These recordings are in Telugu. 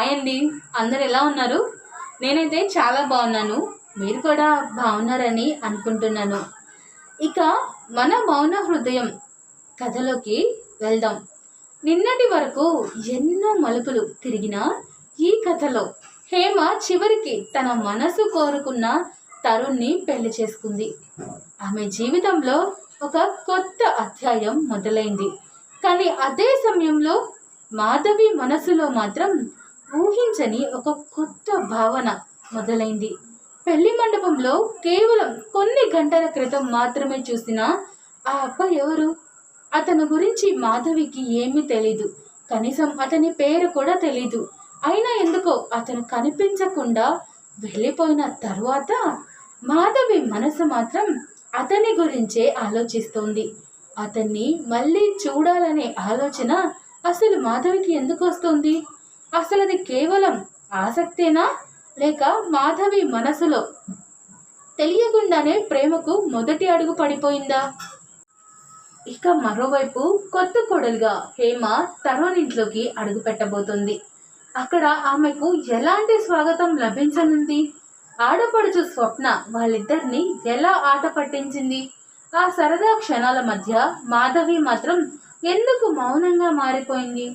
హాయ్ అండి, అందరు ఎలా ఉన్నారు? నేనైతే చాలా బాగున్నాను. మీరు కూడా బాగున్నారని అనుకుంటున్నాను. ఇక మన మౌన హృదయం కథలోకి వెళ్దాం. నిన్నటి వరకు ఎన్నో మలుపులు తిరిగిన ఈ కథలో హేమ చివరికి తన మనసు కోరుకున్న తరుణ్ణి పెళ్లి చేసుకుంది. ఆమె జీవితంలో ఒక కొత్త అధ్యాయం మొదలైంది. కానీ అదే సమయంలో మాధవి మనసులో మాత్రం ఊహించని ఒక కొత్త భావన మొదలైంది. పెళ్లి మండపంలో కేవలం కొన్ని గంటల క్రితం మాత్రమే చూసిన ఆ అబ్బాయి ఎవరు? అతని గురించి మాధవికి ఏమీ తెలీదు. కనీసం అతని పేరు కూడా తెలీదు. అయినా ఎందుకో అతను కనిపించకుండా వెళ్ళిపోయిన తరువాత మాధవి మనసు మాత్రం అతని గురించే ఆలోచిస్తోంది. అతన్ని మళ్ళీ చూడాలనే ఆలోచన అసలు మాధవికి ఎందుకు వస్తుంది? అసలు అది కేవలం ఆసక్తేనా, లేక మాధవి మనసులో తెలియకుండానే ప్రేమకు మొదటి అడుగు పడిపోయిందా? ఇక మరోవైపు కొత్త కోడలుగా హేమ తరుణ్ ఇంట్లోకి అడుగు పెట్టబోతుంది. అక్కడ ఆమెకు ఎలాంటి స్వాగతం లభించనుంది? ఆడపడుచు స్వప్న వాళ్ళిద్దరిని ఎలా ఆట పట్టించింది? ఆ సరదా క్షణాల మధ్య మాధవి మాత్రం ఎందుకు మౌనంగా మారిపోయింది?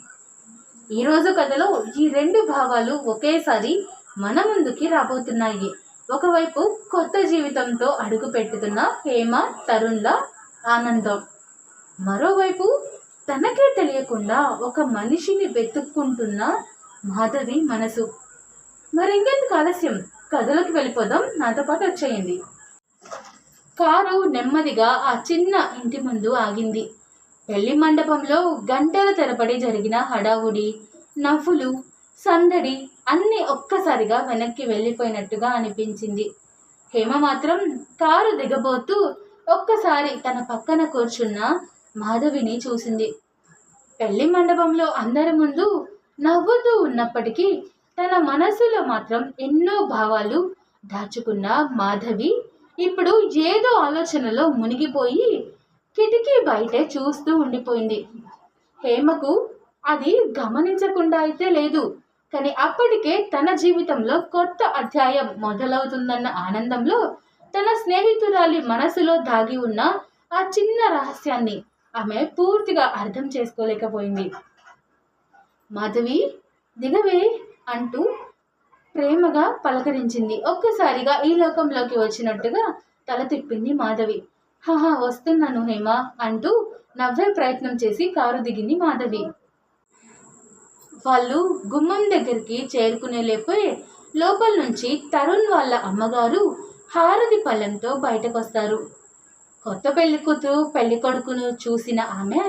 ఈరోజు కథలో ఈ రెండు భావాలు ఒకేసారి మన ముందుకి రాబోతున్నాయి. ఒకవైపు కొత్త జీవితంతో అడుగు పెట్టుతున్న హేమ తరుణ్ల ఆనందం, మరోవైపు తనకే తెలియకుండా ఒక మనిషిని వెతుక్కుంటున్న మాధవి మనసు. మరింకెందుకు ఆలస్యం, కథలోకి వెళ్ళిపోదాం. నాతో పాటు వచ్చేయండి. కారు నెమ్మదిగా ఆ చిన్న ఇంటి ముందు ఆగింది. పెళ్లి మండపంలో గంటల తరబడి జరిగిన హడావుడి, నవ్వులు, సందడి అన్నీ ఒక్కసారిగా వెనక్కి వెళ్ళిపోయినట్టుగా అనిపించింది. హేమ మాత్రం కారు దిగబోతూ ఒక్కసారి తన పక్కన కూర్చున్న మాధవిని చూసింది. పెళ్లి మండపంలో అందరి ముందు నవ్వుతూ ఉన్నప్పటికీ తన మనసులో మాత్రం ఎన్నో భావాలు దాచుకున్న మాధవి ఇప్పుడు ఏదో ఆలోచనలో మునిగిపోయి కిటికీ బయటే చూస్తూ ఉండిపోయింది. హేమకు అది గమనించకుండా అయితే లేదు, కానీ అప్పటికే తన జీవితంలో కొత్త అధ్యాయం మొదలవుతుందన్న ఆనందంలో తన స్నేహితురాలి మనసులో దాగి ఉన్న ఆ చిన్న రహస్యాన్ని ఆమె పూర్తిగా అర్థం చేసుకోలేకపోయింది. మాధవి, దిగవే అంటూ ప్రేమగా పలకరించింది. ఒక్కసారిగా ఈ లోకంలోకి వచ్చినట్టుగా తల తిప్పింది మాధవి. హహా, వస్తున్నాను హేమ అంటూ నవ్వే ప్రయత్నం చేసి కారు దిగింది మాధవి. వాళ్ళు గుమ్మం దగ్గరికి చేరుకునే లేపే లోపల నుంచి తరుణ్ వాళ్ళ అమ్మగారు హారతి పళ్ళెంతో బయటకొస్తారు. కొత్త పెళ్లి కూతురు పెళ్లి కొడుకును చూసిన ఆమె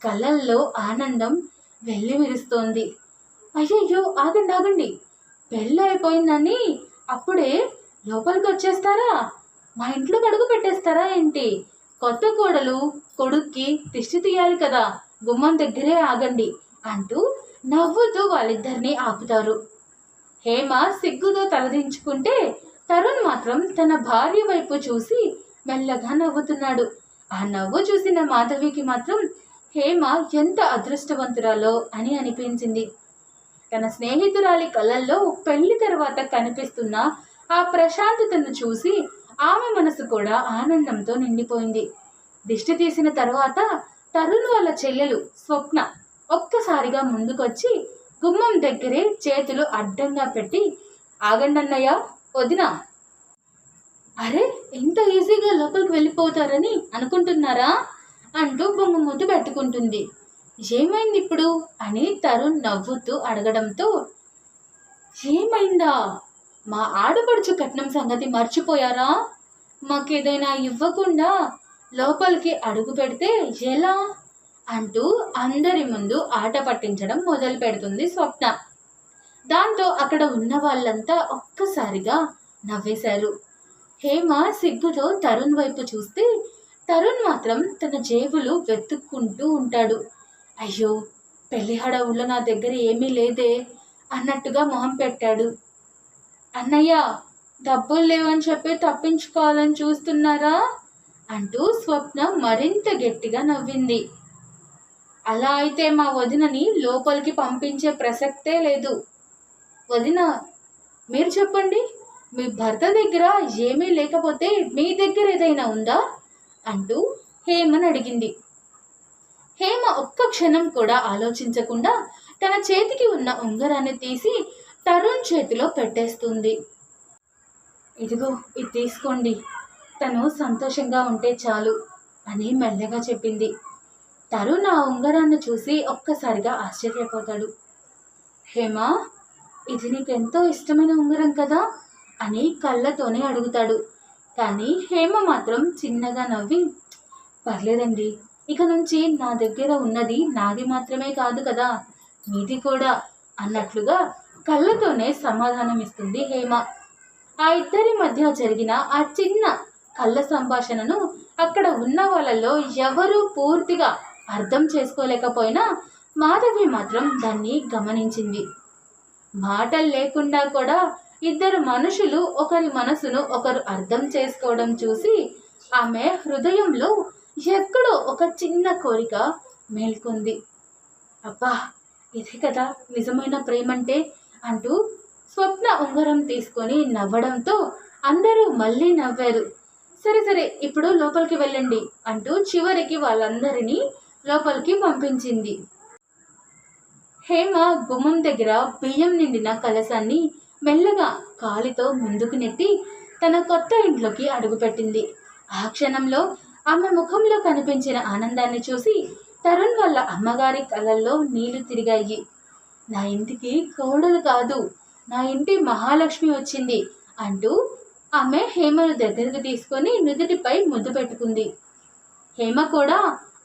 కళ్ళల్లో ఆనందం వెల్లివిరుస్తోంది. అయ్యయ్యో, ఆగండి ఆగండి, పెళ్ళి అయిపోయిందని అప్పుడే లోపలికి వచ్చేస్తారా? మా ఇంట్లో అడుగు పెట్టేస్తారా ఏంటి? కొత్త కోడలు కొడుక్కి దిష్టి తీయాలి కదా, గుమ్మం దగ్గరే ఆగండి అంటూ నవ్వుతూ వాళ్ళిద్దరినీ ఆపుతారు. హేమ సిగ్గుతో తలదించుకుంటే తరుణ్ మాత్రం తన భార్య వైపు చూసి మెల్లగా నవ్వుతున్నాడు. ఆ నవ్వు చూసిన మాధవికి మాత్రం హేమ ఎంత అదృష్టవంతురాలో అని అనిపించింది. తన స్నేహితురాలి కళ్ళల్లో పెళ్లి తర్వాత కనిపిస్తున్న ఆ ప్రశాంతతను చూసి ఆమె మనసు కూడా ఆనందంతో నిండిపోయింది. దిష్టి తీసిన తర్వాత తరుణ్ వాళ్ళ చెల్లెలు స్వప్న ఒక్కసారిగా ముందుకొచ్చి గుమ్మం దగ్గరే చేతులు అడ్డంగా పెట్టి, ఆగండి అన్నయ్య, వదిన. అరే, ఇంత ఈజీగా లోపలికి వెళ్ళిపోతారని అనుకుంటున్నారా అంటూ బొంగు ముద్దు పెట్టుకుంటుంది. ఏమైంది ఇప్పుడు అని తరుణ్ నవ్వుతూ అడగడంతో, ఏమైందా? మా ఆడపడుచు కట్నం సంగతి మర్చిపోయారా? మాకేదైనా ఇవ్వకుండా లోపలికి అడుగు పెడితే ఎలా అంటూ అందరి ముందు ఆట పట్టించడం మొదలు పెడుతుంది స్వప్న. దాంతో అక్కడ ఉన్న వాళ్ళంతా ఒక్కసారిగా నవ్వేశారు. హేమ సిగ్గుతో తరుణ్ వైపు చూస్తే తరుణ్ మాత్రం తన జేబులు వెతుక్కుంటూ ఉంటాడు. అయ్యో, పెళ్లి హడావుల్లో నా దగ్గర ఏమీ లేదే అన్నట్టుగా మొహం పెట్టాడు. అన్నయ్య, డబ్బులు లేవని చెప్పి తప్పించుకోవాలని చూస్తున్నారా అంటూ స్వప్న మరింత గట్టిగా నవ్వింది. అలా అయితే మా వదినని లోపలికి పంపించే ప్రసక్తే లేదు. వదిన, మీరు చెప్పండి, మీ భర్త దగ్గర ఏమీ లేకపోతే మీ దగ్గర ఏదైనా ఉందా అంటూ హేమని అడిగింది. హేమ ఒక్క క్షణం కూడా ఆలోచించకుండా తన చేతికి ఉన్న ఉంగరాన్ని తీసి తరుణ్ చేతిలో పెట్టేస్తుంది. ఇదిగో, ఇది తీసుకోండి, తను సంతోషంగా ఉంటే చాలు అని మెల్లగా చెప్పింది. తరుణ్ ఆ ఉంగరాన్ని చూసి ఒక్కసారిగా ఆశ్చర్యపోతాడు. హేమ, ఇది నీకెంతో ఇష్టమైన ఉంగరం కదా అని కళ్ళతోనే అడుగుతాడు. కానీ హేమ మాత్రం చిన్నగా నవ్వి, పర్లేదండి, ఇక నుంచి నా దగ్గర ఉన్నది నాది మాత్రమే కాదు కదా, మీది కూడా అన్నట్లుగా కళ్ళతోనే సమాధానం ఇస్తుంది హేమ. ఆ ఇద్దరి మధ్య జరిగిన ఆ చిన్న కళ్ళ సంభాషణను అక్కడ ఉన్న వాళ్ళలో ఎవరూ పూర్తిగా అర్థం చేసుకోలేకపోయినా మాధవి మాత్రం దాన్ని గమనించింది. మాటలు లేకుండా కూడా ఇద్దరు మనుషులు ఒకరి మనసును ఒకరు అర్థం చేసుకోవడం చూసి ఆమె హృదయంలో ఎక్కడో ఒక చిన్న కోరిక మేల్కొంది. అబ్బా, ఇది కదా నిజమైన ప్రేమంటే అంటూ స్వప్న ఉంగరం తీసుకొని నవ్వడంతో అందరూ మళ్ళీ నవ్వారు. సరే సరే, ఇప్పుడు లోపలికి వెళ్ళండి అంటూ చివరికి వాళ్ళందరినీ లోపలికి పంపించింది. హేమ గుమ్మం దగ్గర బియ్యం నిండిన కలశాన్ని మెల్లగా కాలితో ముందుకు నెట్టి తన కొత్త ఇంట్లోకి అడుగుపెట్టింది. ఆ క్షణంలో ఆమె ముఖంలో కనిపించిన ఆనందాన్ని చూసి తరుణ్ వాళ్ళ అమ్మగారి కళ్ళల్లో నీళ్లు తిరిగాయి. నా ఇంటికి కోడలు కాదు, నా ఇంటి మహాలక్ష్మి వచ్చింది అంటూ ఆమె హేమను దగ్గరకు తీసుకొని నుదుటిపై ముద్దు పెట్టుకుంది. హేమ కూడా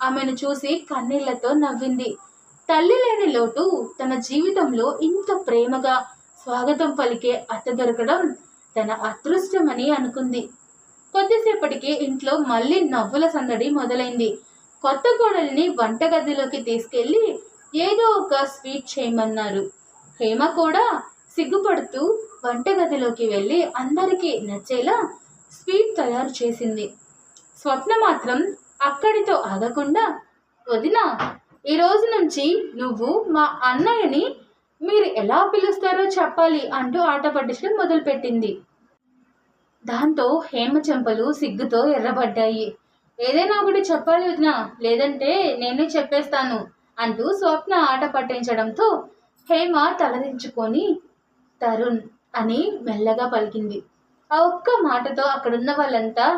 ఆమెను చూసి కన్నీళ్లతో నవ్వింది. తల్లి లేని లోటు తన జీవితంలో ఇంత ప్రేమగా స్వాగతం పలికే అత్త దొరకడం తన అదృష్టమని అనుకుంది. కొద్దిసేపటికి ఇంట్లో మళ్ళీ నవ్వుల సందడి మొదలైంది. కొత్త కోడలిని వంటగదిలోకి తీసుకెళ్లి ఏదో ఒక స్వీట్ చేయమన్నారు. హేమ కూడా సిగ్గుపడుతూ వంటగదిలోకి వెళ్ళి అందరికీ నచ్చేలా స్వీట్ తయారు చేసింది. స్వప్న మాత్రం అక్కడితో ఆగకుండా, వదినా, ఈ రోజు నుంచి నువ్వు మా అన్నయ్యని మీరు ఎలా పిలుస్తారో చెప్పాలి అంటూ ఆట పట్టించడం మొదలుపెట్టింది. దాంతో హేమ చెంపలు సిగ్గుతో ఎర్రబడ్డాయి. ఏదైనా ఒకటి చెప్పాలి వదినా, లేదంటే నేనే చెప్పేస్తాను అంటూ స్వప్న ఆట పట్టించడంతో హేమ తలదించుకొని తరుణ్ అని మెల్లగా పలికింది. ఆ ఒక్క మాటతో అక్కడున్న వాళ్ళంతా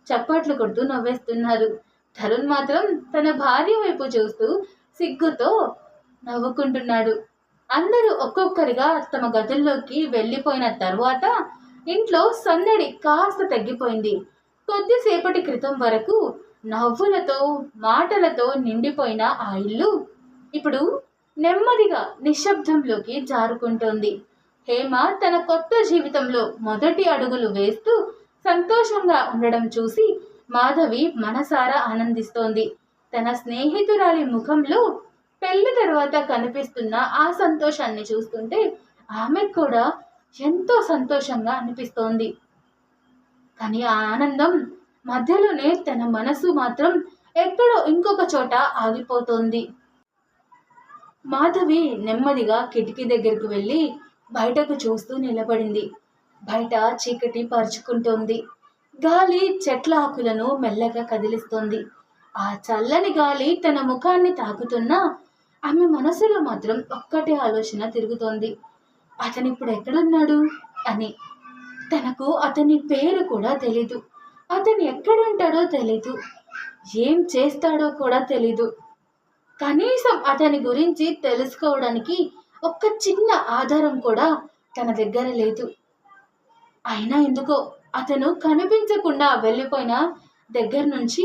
చప్పట్లు కొడుతూ నవ్వేస్తున్నారు. తరుణ్ మాత్రం తన భార్య వైపు చూస్తూ సిగ్గుతో నవ్వుకుంటున్నాడు. అందరూ ఒక్కొక్కరిగా తమ గదుల్లోకి వెళ్ళిపోయిన తర్వాత ఇంట్లో సందడి కాస్త తగ్గిపోయింది. కొద్దిసేపటి క్రితం వరకు నవ్వులతో మాటలతో నిండిపోయిన ఆ ఇల్లు ఇప్పుడు నెమ్మదిగా నిశ్శబ్దంలోకి జారుకుంటోంది. హేమ తన కొత్త జీవితంలో మొదటి అడుగులు వేస్తూ సంతోషంగా ఉండడం చూసి మాధవి మనసారా ఆనందిస్తోంది. తన స్నేహితురాలి ముఖంలో పెళ్లి తర్వాత కనిపిస్తున్న ఆ సంతోషాన్ని చూస్తుంటే ఆమెకు కూడా ఎంతో సంతోషంగా అనిపిస్తోంది. కానీ ఆ ఆనందం మధ్యలోనే తన మనసు మాత్రం ఎక్కడో ఇంకొక చోట ఆగిపోతోంది. మాధవి నెమ్మదిగా కిటికీ దగ్గరకు వెళ్ళి బయటకు చూస్తూ నిలబడింది. బయట చీకటి పరుచుకుంటోంది. గాలి చెట్ల ఆకులను మెల్లగా కదిలిస్తోంది. ఆ చల్లని గాలి తన ముఖాన్ని తాకుతున్నా ఆమె మనసులో మాత్రం ఒక్కటే ఆలోచన తిరుగుతోంది. అతను ఇప్పుడు ఎక్కడున్నాడు అని. తనకు అతని పేరు కూడా తెలీదు. అతను ఎక్కడుంటాడో తెలీదు. ఏం చేస్తాడో కూడా తెలీదు. కనీసం అతని గురించి తెలుసుకోవడానికి ఒక్క చిన్న ఆధారం కూడా తన దగ్గర లేదు. అయినా ఎందుకో అతను కనిపించకుండా వెళ్ళిపోయిన దగ్గర నుంచి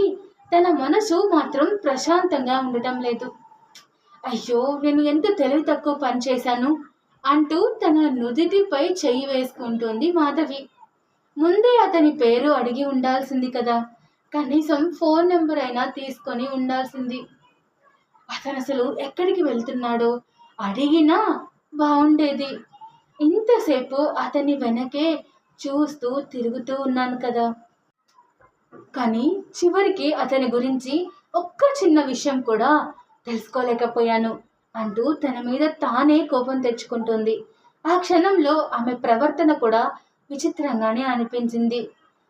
తన మనసు మాత్రం ప్రశాంతంగా ఉండటం లేదు. అయ్యో, నేను ఎంత తెలివి తక్కువ పని చేశాను అంటూ తన నుదిటిపై చెయ్యి వేసుకుంటుంది మాధవి. ముందే అతని పేరు అడిగి ఉండాల్సింది కదా, కనీసం ఫోన్ నెంబర్ అయినా తీసుకొని ఉండాల్సింది. అతను అసలు ఎక్కడికి వెళ్తున్నాడో అడిగినా బాగుండేది. ఇంతసేపు అతని వెనకే చూస్తూ తిరుగుతూ ఉన్నాను కదా. కానీ చివరికి అతని గురించి ఒక్క చిన్న విషయం కూడా తెలుసుకోలేకపోయాను అంటూ తన మీద తానే కోపం తెచ్చుకుంటుంది. ఆ క్షణంలో ఆమె ప్రవర్తన కూడా విచిత్రంగానే అనిపించింది.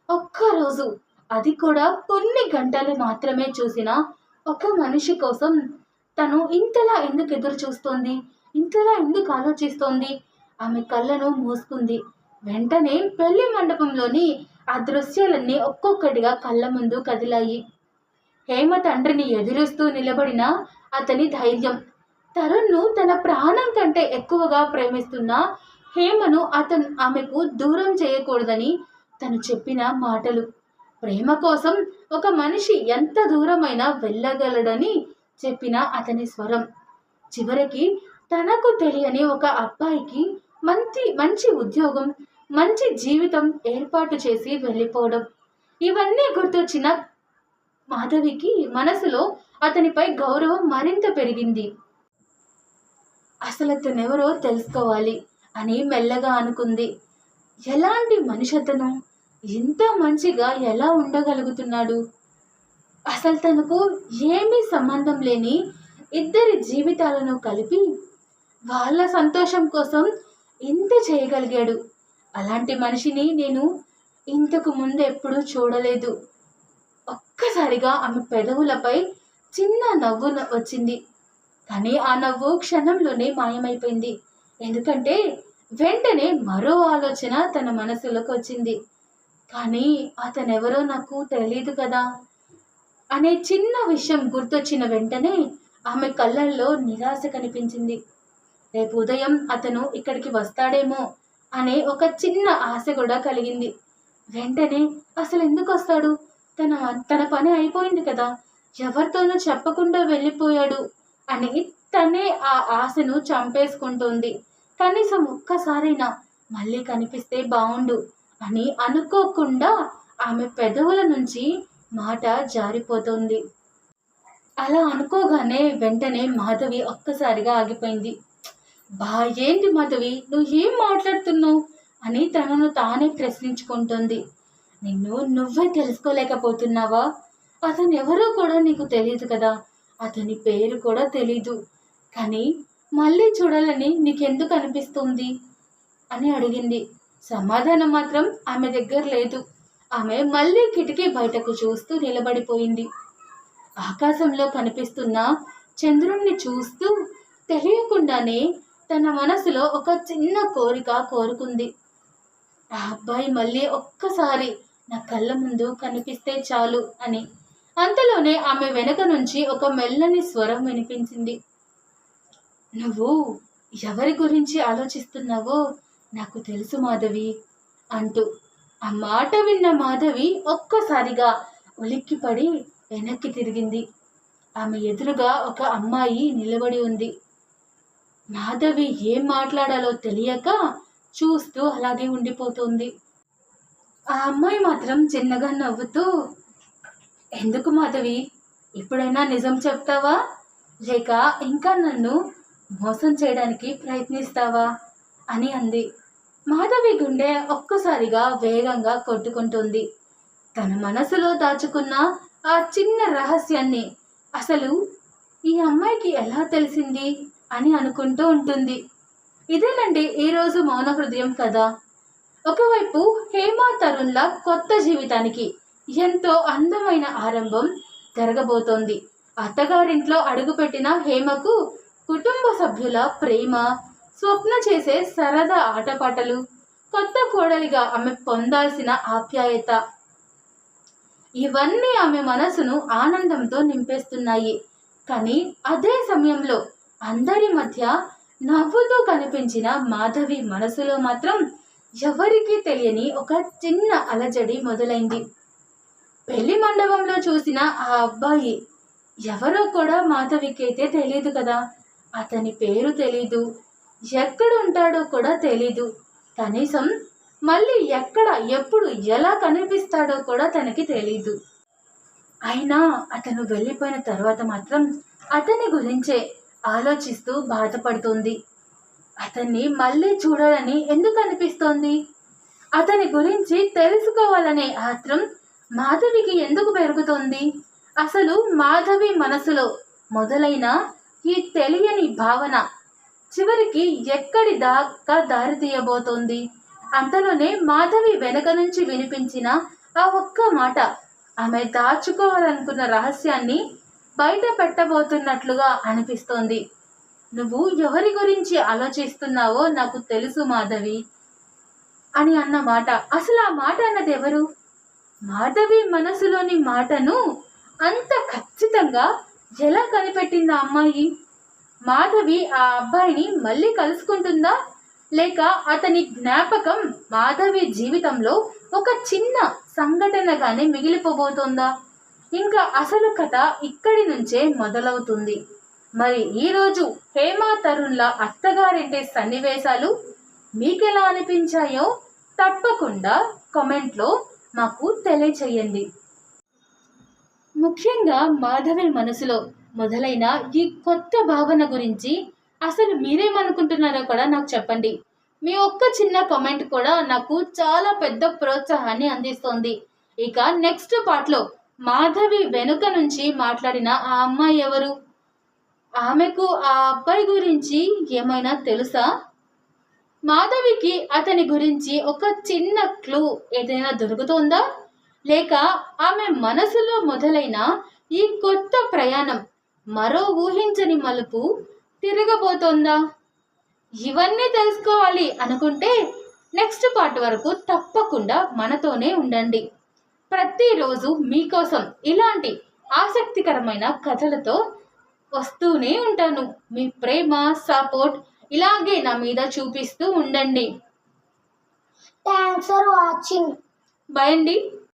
ఒక్కరోజు, అది కూడా కొన్ని గంటలు మాత్రమే చూసిన ఒక మనిషి కోసం తను ఇంతలా ఎందుకు ఎదురు చూస్తోంది, ఇంతలా ఎందుకు ఆలోచిస్తోంది? ఆమె కళ్ళను మూసుకుంది. వెంటనే పెళ్లి మండపంలోని ఆ దృశ్యాలన్నీ ఒక్కొక్కటిగా కళ్ళ ముందు కదిలాయి. హేమ తండ్రిని ఎదురుస్తూ నిలబడిన అతని ధైర్యం, తరుణ్ను తన ప్రాణం కంటే ఎక్కువగా ప్రేమిస్తున్న హేమను ఆమెకు దూరం చేయకూడదని తను చెప్పిన మాటలు, ప్రేమ కోసం ఒక మనిషి ఎంత దూరమైనా వెళ్ళగలడని చెప్పిన అతని స్వరం, చివరికి తనకు తెలియని ఒక అబ్బాయికి మంచి మంచి ఉద్యోగం, మంచి జీవితం ఏర్పాటు చేసి వెళ్ళిపోవడం, ఇవన్నీ గుర్తొచ్చిన మాధవికి మనసులో అతనిపై గౌరవం మరింత పెరిగింది. అసలు అతనెవరో తెలుసుకోవాలి అని మెల్లగా అనుకుంది. ఎలాంటి మనిషి అతను? ఇంత మంచిగా ఎలా ఉండగలుగుతున్నాడు? అసలు తనకు ఏమీ సంబంధం లేని ఇద్దరి జీవితాలను కలిపి వాళ్ళ సంతోషం కోసం ఇంత చేయగలిగాడు. అలాంటి మనిషిని నేను ఇంతకు ముందు ఎప్పుడూ చూడలేదు. ఒక్కసారిగా ఆమె పెదవులపై చిన్న నవ్వు వచ్చింది. కానీ ఆ నవ్వు క్షణంలోనే మాయమైపోయింది. ఎందుకంటే వెంటనే మరో ఆలోచన తన మనసులోకి వచ్చింది. కానీ అతనెవరో నాకు తెలియదు కదా అనే చిన్న విషయం గుర్తొచ్చిన వెంటనే ఆమె కళ్ళల్లో నిరాశ కనిపించింది. రేపు ఉదయం అతను ఇక్కడికి వస్తాడేమో అనే ఒక చిన్న ఆశ కూడా కలిగింది. వెంటనే అసలు ఎందుకు వస్తాడు? తన పని అయిపోయింది కదా, ఎవరితోనూ చెప్పకుండా వెళ్ళిపోయాడు అని తనే ఆ ఆశను చంపేసుకుంటోంది. కనీసం ఒక్కసారైనా మళ్ళీ కనిపిస్తే బావుండు అని అనుకోకుండా ఆమె పెదవుల నుంచి మాట జారిపోతోంది. అలా అనుకోగానే వెంటనే మాధవి ఒక్కసారిగా ఆగిపోయింది. ఏంటి మాధవి, నువ్వు ఏం మాట్లాడుతున్నావు అని తనను తానే ప్రశ్నించుకుంటోంది. నువ్వే తెలుసుకోలేకపోతున్నావా? అతను ఎవరో కూడా నీకు తెలియదు కదా, అతని పేరు కూడా తెలీదు, కానీ మళ్ళీ చూడాలని నీకెందుకు అనిపిస్తుంది అని అడిగింది. సమాధానం మాత్రం ఆమె దగ్గర లేదు. ఆమె మళ్ళీ కిటికీ బయటకు చూస్తూ నిలబడిపోయింది. ఆకాశంలో కనిపిస్తున్న చంద్రుణ్ణి చూస్తూ తెలియకుండానే తన మనసులో ఒక చిన్న కోరిక కోరుకుంది. ఆ అబ్బాయి మళ్ళీ ఒక్కసారి నా కళ్ళ ముందు కనిపిస్తే చాలు అని. అంతలోనే ఆమె వెనక నుంచి ఒక మెల్లని స్వరం వినిపించింది. నువ్వు ఎవరి గురించి ఆలోచిస్తున్నావో నాకు తెలుసు మాధవి అంటూ. ఆ మాట విన్న మాధవి ఒక్కసారిగా ఉలిక్కిపడి వెనక్కి తిరిగింది. ఆమె ఎదురుగా ఒక అమ్మాయి నిలబడి ఉంది. మాధవి ఏం మాట్లాడాలో తెలియక చూస్తూ అలాగే ఉండిపోతుంది. ఆ అమ్మాయి మాత్రం చిన్నగా నవ్వుతూ, ఎందుకు మాధవి, ఇప్పుడైనా నిజం చెప్తావా, లేక ఇంకా నన్ను మోసం చేయడానికి ప్రయత్నిస్తావా అని అంది. మాధవి గుండె ఒక్కసారిగా వేగంగా కొట్టుకుంటుంది. తన మనసులో దాచుకున్న ఆ చిన్న రహస్యాన్ని అసలు ఈ అమ్మాయికి ఎలా తెలిసింది అని అనుకుంటూ ఉంటుంది. ఇదేనండి ఈరోజు మౌన హృదయం కథ. ఒకవైపు హేమ తరుణ్ల కొత్త జీవితానికి ఎంతో అందమైన ఆరంభం జరగబోతోంది. అత్తగారింట్లో అడుగుపెట్టిన హేమకు కుటుంబ సభ్యుల ప్రేమ, స్వప్న చేసే సరదా ఆటపాటలు, కొత్త కోడలిగా ఆమె పొందాల్సిన ఆప్యాయత, ఇవన్నీ ఆమె మనసును ఆనందంతో నింపేస్తున్నాయి. కానీ అదే సమయంలో అందరి మధ్య నవ్వుతూ కనిపించిన మాధవి మనసులో మాత్రం ఎవరికీ తెలియని ఒక చిన్న అలజడి మొదలైంది. పెళ్లి మండపంలో చూసిన ఆ అబ్బాయి ఎవరో కూడా మాధవికి అయితే తెలియదు కదా, అతని పేరు తెలీదు, ఎక్కడ ఉంటాడో కూడా తెలీదు, కనీసం మళ్ళీ ఎక్కడ ఎప్పుడు ఎలా కనిపిస్తాడో కూడా తనకి తెలీదు. అయినా అతను వెళ్ళిపోయిన తర్వాత మాత్రం అతని గురించే ఆలోచిస్తూ బాధపడుతుంది. అతన్ని మళ్ళీ చూడాలని ఎందుకు అనిపిస్తోంది? అతని గురించి తెలుసుకోవాలనే ఆత్రం మాధవికి ఎందుకు పెరుగుతోంది? అసలు మాధవి మనసులో మొదలైన ఈ తెలియని భావన చివరికి ఎక్కడి దాకా దారి తీయబోతోంది. అంతలోనే మాధవి వెనక నుంచి వినిపించిన ఆ ఒక్క మాట ఆమె దాచుకోవాలనుకున్న రహస్యాన్ని బయట పెట్టబోతున్నట్లుగా అనిపిస్తోంది. నువ్వు ఎవరి గురించి ఆలోచిస్తున్నావో నాకు తెలుసు మాధవి అని అన్న మాట. అసలు ఆ మాట అన్నది ఎవరు? మాధవి మనసులోని మాటను అంత ఖచ్చితంగా ఎలా కనిపెట్టింది ఆ అమ్మాయి? మాధవి ఆ అబ్బాయిని మళ్ళీ కలుసుకుంటుందా, లేక అతని జ్ఞాపకం మాధవి జీవితంలో ఒక చిన్న సంఘటనగానే మిగిలిపోబోతోందా? ఇంకా అసలు కథ ఇక్కడి నుంచే మొదలవుతుంది. మరి ఈరోజు హేమా తరుణ్ల అత్తగారింటి సన్నివేశాలు మీకెలా అనిపించాయో తప్పకుండా కామెంట్లో మాకు తెలియచేయండి. ముఖ్యంగా మాధవి మనసులో మొదలైన ఈ కొత్త భావన గురించి అసలు మీరేమనుకుంటున్నారో కూడా నాకు చెప్పండి. మీ ఒక్క చిన్న కామెంట్ కూడా నాకు చాలా పెద్ద ప్రోత్సాహాన్ని అందిస్తోంది. ఇక నెక్స్ట్ పార్ట్లో మాధవి వెనుక నుంచి మాట్లాడిన ఆ అమ్మాయి ఎవరు? ఆమెకు ఆ అబ్బాయి గురించి ఏమైనా తెలుసా? మాధవికి అతని గురించి ఒక చిన్న క్లూ ఏదైనా దొరుకుతోందా, లేక ఆమె మనసులో మొదలైన ఈ కొత్త ప్రయాణం మరో ఊహించని మలుపు తిరగబోతోందా? ఇవన్నీ తెలుసుకోవాలి అనుకుంటే నెక్స్ట్ పార్ట్ వరకు తప్పకుండా మనతోనే ఉండండి. ప్రతిరోజు మీకోసం ఇలాంటి ఆసక్తికరమైన కథలతో వస్తూనే ఉంటాను. మీ ప్రేమ సపోర్ట్ ఇలాగే నా మీద చూపిస్తూ ఉండండి. Thanks for watching. బాయ్ అండి.